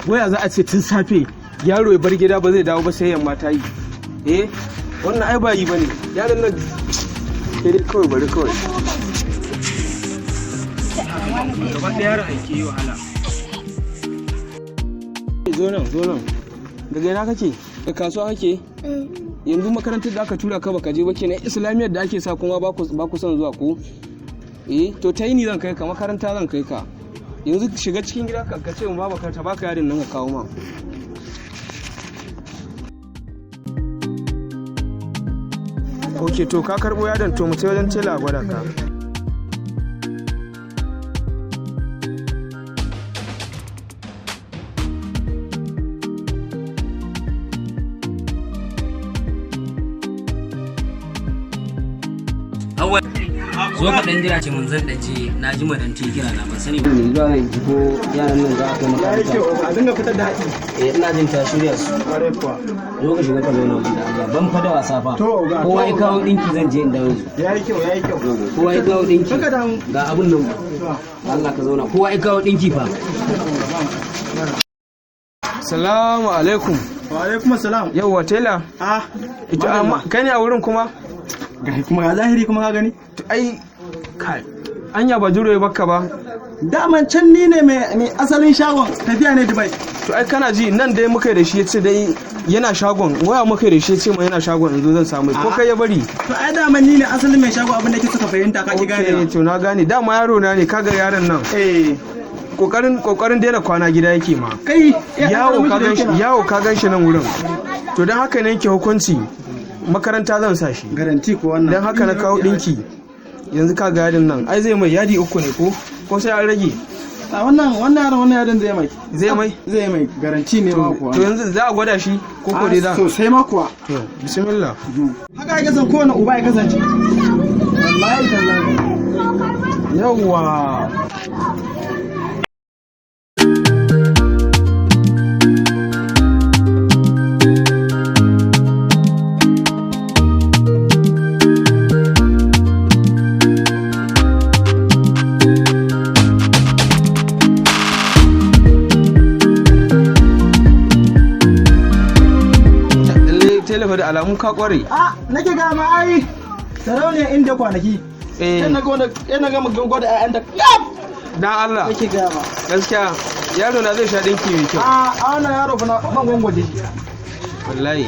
waya za a ce tun safe yaro ya bar gida ba zai dawo ba sai yamma ta yi. Wannan ai ba yi bane yaron nan sai dai kawai bari kawai gaba ɗaya yaron aiki yi wahala. Zo nan daga ina kake da kasuwa kake yanzu makarantar da aka tura ka baka je ba kenan islamiyyar da ake sa kuma ba ku son zuwa ko to ta yi ni zan kai ka makaranta zan kai ka yanzu shiga cikin gida ka ce mu ba makaranta baka yarin nan ka kawo ma. Ok to ka karbo yadon to mu ce wajen tela a gwada ka. zo ka dan jira ce mun zan daje na ji madan ti kira na ban sani ba ne zuwa ne ko yaran nan za a kai makaranta a dinga fitar da haƙi ina jin ta shirya su kware kuwa zo ka shiga ka zauna mun da Allah ban fa da wasa fa kowa ya kawo dinki zan je inda yanzu yayi kyau kowa ya kawo dinki ga abun nan Allah ka zauna kowa ya kawo dinki fa. Salamu alaikum. Wa alaikum assalam. Yawwa tela ita amma kai ne a wurin kuma ga zahiri kuma ka gani ai kai anya ba juro ya bakka ba daman can ni ne mai asalin shagon tafiya ne Dubai. To ai kana ji nan dai muka da shi yace dai yana shagon waya muka da shi yace mai yana shagon yanzu zan samu ko kai ya bari. To ai daman ni ne asalin mai shagon abin da kike suka fahimta ka ki gane. To na gane dama yaro na ne kaga yaron nan kokarin daina kwana gida yake ma kai yawo ka gan shi nan wurin to don haka ne yake hukunci makaranta zan sa shi garanti ko wannan don haka na kawo dinki yanzu ka ga yadin nan ai zai mai yadi 3 ne ko sai an rage a wannan yadin zai mai garanti ne ma kuwa to yanzu za a gwada shi ko ko dai za sosai ma kuwa to bismillah haka ya san kowane uba ya kasance wallahi tallahi yawwa da alamun ka kware nake ga ma ai sarauniya inda kwanaki yana ga gwada ƴaƴan da dan Allah nake ga ma gaskiya yaro na zai sha dinki mai kyau a wannan yaro fa na ban gwangwaje wallahi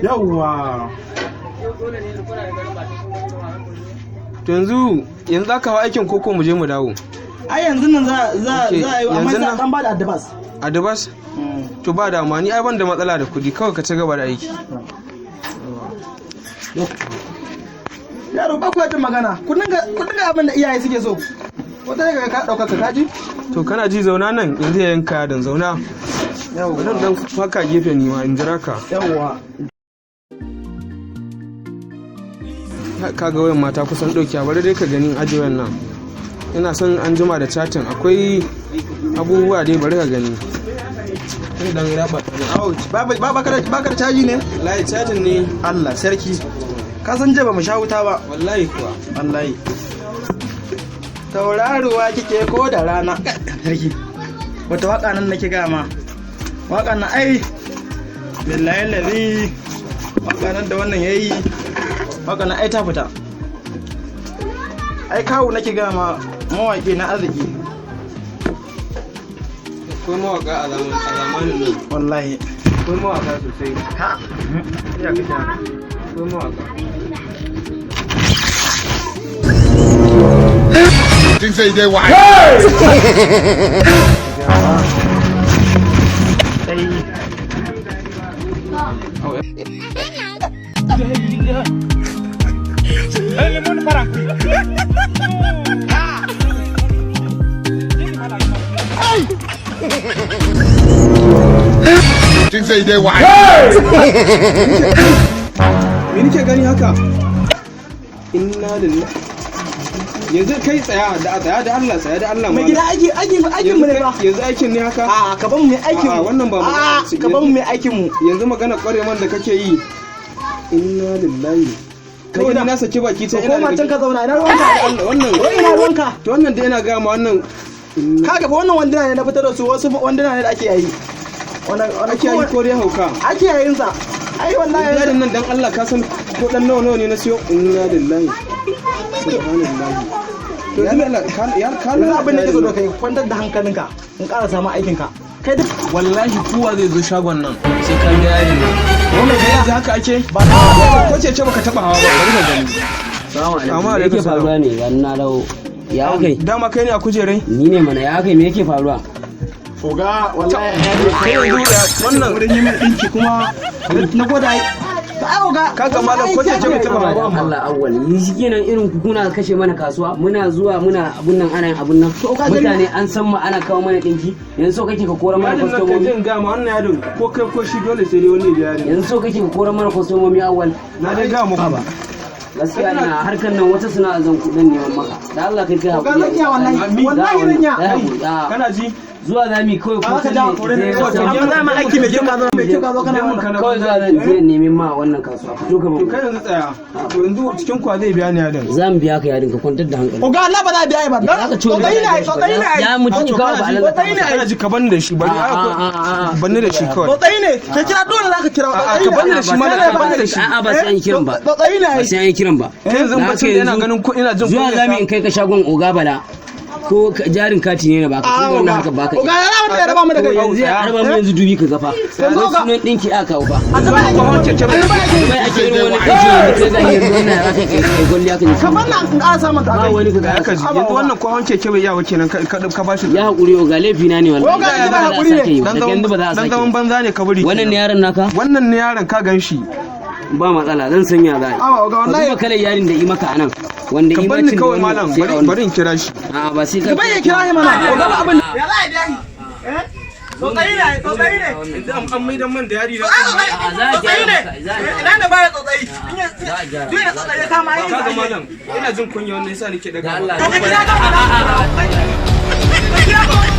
yawwa to yanzu aka hawa aikin koko mu je mu dawo ai yanzu nan za yi amma za dan ba da adabas to ba da ni ai ban da matsala da kudi kawai ka ci gaba da aiki yaro ba ku jin magana kun ga abin da iyaye suke so wata ne ka dauka ka kaji to kana ji zauna nan yanzu ya yanka dan zauna yawa dan faka gefe ni ma in jira ka yawa kaga wayan mata kusan dauki bari dai ka gani aje wannan ina son an jima da chatin akwai abubuwa dai bari ka gani dan raba ba ka da caji ne wallahi cajin ne Allah sarki ka san je ba mu sha wuta ba wallahi kuwa wallahi tauraruwa kike ko da rana sarki wata waka nan nake ga ma waka nan ai billahi lazi waka nan da wannan yayi waka nan ai ta fita ai kawo nake ga ma mawaki na arziki akwai mawaka a zamanin nan wallahi akwai mawaka sosai ha ya ka sha akwai mawaka Think say they why? Think say they why? Me nake gani haka? Inna lillahi. Yanzu kai tsaya da Allah mai gida aikin mu ne ba yanzu aikin ne haka a ka ban mu aikin mu wannan ba mu ka ban mu aikin mu yanzu magana kware man da kake yi inna lillahi kai na saki baki ta ina ko matan ka zauna ina ruwanka wannan ina ruwanka to wannan da yana ga ma wannan kaga fa wannan wanduna ne na fitar da su wasu wanduna ne da ake yayi wannan ake yi ko dai hauka ake yayin sa ai wallahi yarin nan dan Allah ka san ko dan nawa ne na siyo inna lillahi subhanallahi to ya Allah ya wannan abin da kake so kai kwantar da hankalinka in ƙara samu aikin ka kai duk wallahi kowa zai zo shagon nan sai ka ga yarin nan wannan da yanzu haka ake ba ko ce baka taba hawa ba bari ka gani Assalamu alaikum. Me yake faruwa ne ga na dawo? Ya kai? Dama kai ne a kujerai? Ni ne mana ya kai me yake faruwa? Oga wallahi kai yanzu wannan wurin yi min dinki kuma na goda ai oga kaga malam ko ce baka taba hawa ba Allah awwal yi shi kenan irin ku kuna kashe mana kasuwa muna zuwa muna abun nan ana abun nan mutane an san mu ana kawo mana dinki yanzu so kake ka kora mana kwastomomi yanzu ga ma wannan yadin ko kai ko shi dole sai dai wani da yadin yanzu so kake ka kora mana kwastomomi awwal na dai ga muku ba gaskiya ina harkar nan wata suna zan kudin neman maka da Allah kai hakuri ga zan iya wallahi zan kana ji zuwa za mu kawai ko ka ja kore ne kawai za mu aiki mai kyau ka zo mai kyau ka zo kana kawai zuwa zan je neman ma wannan kasuwa fito ka ba kai yanzu tsaya to yanzu cikin kwa zai biya ni yadin za mu biya ka yadin ka kwantar da hankali oga Allah ba za biya ba ya mutum kawai ba Allah ta kana ji ka bani da shi bari bani da shi kawai tsayi ne ka kira dole zaka kira ka bani da shi ma da bani da shi a'a ba sai an kiran ba tsayi ne ba sai an kiran ba yanzu ba sai yana ganin ko ina jin zuwa za mu in kai ka shagon oga bala ko jarin kati ne na baka ko wannan haka baka oga ya rawa da raba mu da kai yanzu ya raba mu yanzu dubi ka gafa ko sunan dinki aka kawo ba ko wanke ce bai ake irin wani aiki ne kai ga yanzu wannan aka kai golli aka ne kamar nan an ƙasa mata ba wani ka aka ji yanzu wannan ko wanke ce bai yawo kenan ka bashi ya hakuri oga laifi na ne wallahi ya ba hakuri ne yanzu ba za a sake dan zaman banza ne ka bari wannan ne yaron naka wannan ne yaron ka ganshi ba matsala zan sanya za a ga wallahi ba kalar yarin da yi maka anan wanda ka bar ni kawai malam bari in kira shi a ba sai ka bai kira shi mana oga ba abin ya za a biya shi to tsayi ne idan an mai dan man da yari da za a gyara maka idan da baya tsotsayi duk da tsotsayi ya kama yi kaga malam ina jin kunya wannan yasa nake daga Allah ka kira ka